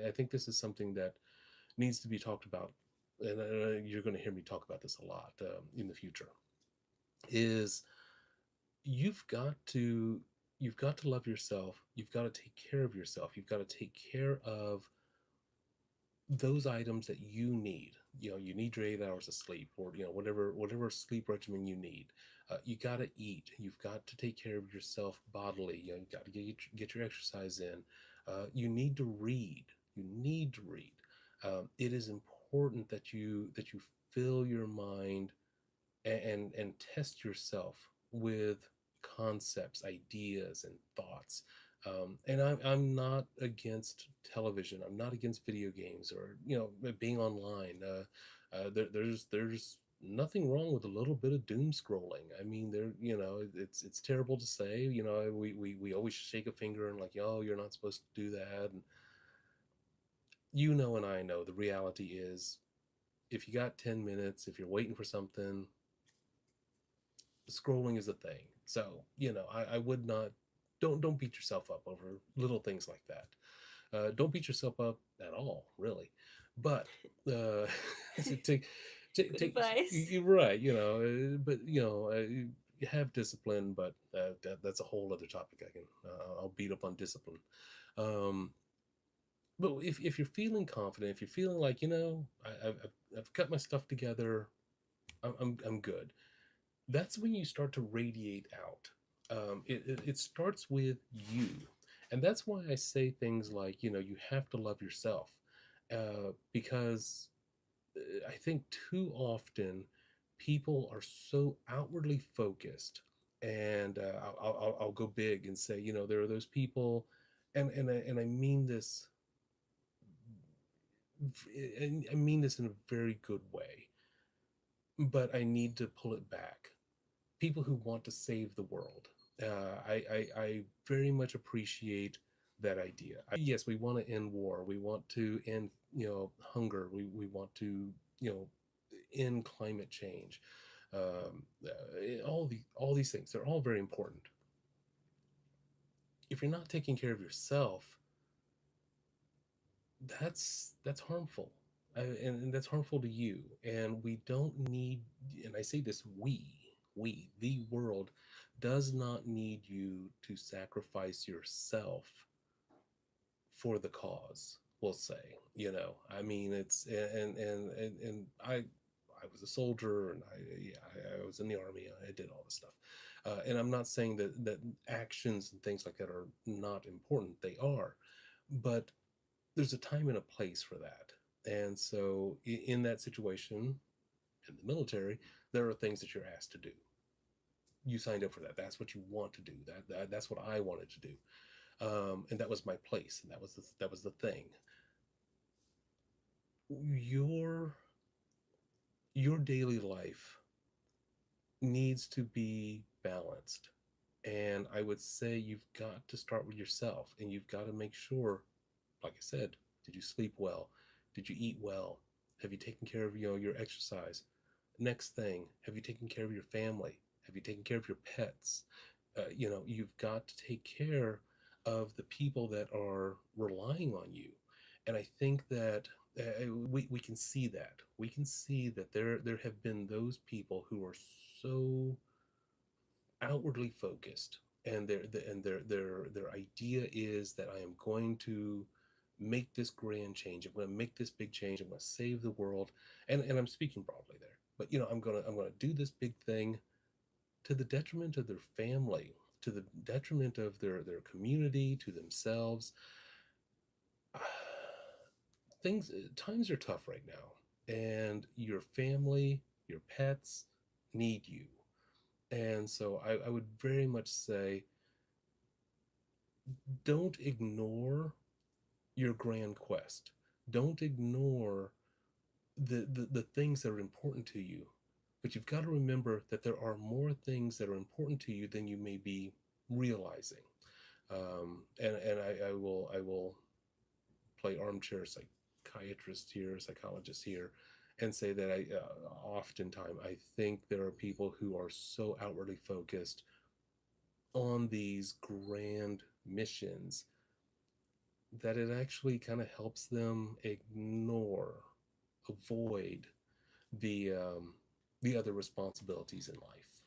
I think this is something that needs to be talked about, and you're going to hear me talk about this a lot in the future. Is you've got to you've got to love yourself. You've got to take care of yourself. You've got to take care of those items that you need. You need your 8 hours of sleep, or whatever sleep regimen you need. You got to eat. You've got to take care of yourself bodily. You got to get your exercise in. You need to read. You need to read. It is important that you fill your mind and test yourself with concepts, ideas, and thoughts. And I'm not against television. I'm not against video games or being online. There's nothing wrong with a little bit of doom scrolling. I mean, it's terrible to say. We always shake a finger and like, oh, you're not supposed to do that. And and I know the reality is, if you got 10 minutes, if you're waiting for something, scrolling is a thing. So, I would not, don't beat yourself up over little things like that. Don't beat yourself up at all, really. But take, Good take, advice. you're right, but you have discipline, but that's a whole other topic. I'll beat up on discipline. Um, but if you're feeling confident, if you're feeling like, I've got my stuff together, I'm good, that's when you start to radiate out. It starts with you. And that's why I say things like, you have to love yourself. Because I think too often people are so outwardly focused. And I'll go big and say, there are those people, and I mean this, and I mean this in a very good way, but I need to pull it back. People who want to save the world. I very much appreciate that idea. Yes, we want to end war. We want to end hunger. We want to end climate change. All these things, they're all very important. If you're not taking care of yourself, that's harmful. And that's harmful to you. And we don't need, and I say this, the world does not need you to sacrifice yourself for the cause, we'll say. I mean, it's, and I was a soldier, and I was in the army. I did all this stuff. And I'm not saying that actions and things like that are not important. They are. But there's a time and a place for that. And so in that situation, in the military, there are things that you're asked to do. You signed up for that. That's what you want to do. That's what I wanted to do. And that was my place. And that was the thing. Your your daily life needs to be balanced. And I would say you've got to start with yourself, and you've got to make sure, like I said, did you sleep well? Did you eat well? Have you taken care of your exercise? Next thing, have you taken care of your family? Have you taken care of your pets? You've got to take care of the people that are relying on you. And I think that we can see that. We can see that there have been those people who are so outwardly focused, and their idea is that I am going to make this grand change. I'm going to make this big change. I'm going to save the world, and I'm speaking broadly there. But I'm going to do this big thing to the detriment of their family, to the detriment of their community, to themselves. Things Times are tough right now, and your family, your pets need you. And so I would very much say, don't ignore your grand quest. Don't ignore the things that are important to you. But you've got to remember that there are more things that are important to you than you may be realizing. And I will play armchair psychiatrist here, psychologist here, and say that oftentimes I think there are people who are so outwardly focused on these grand missions that it actually kind of helps them avoid the other responsibilities in life.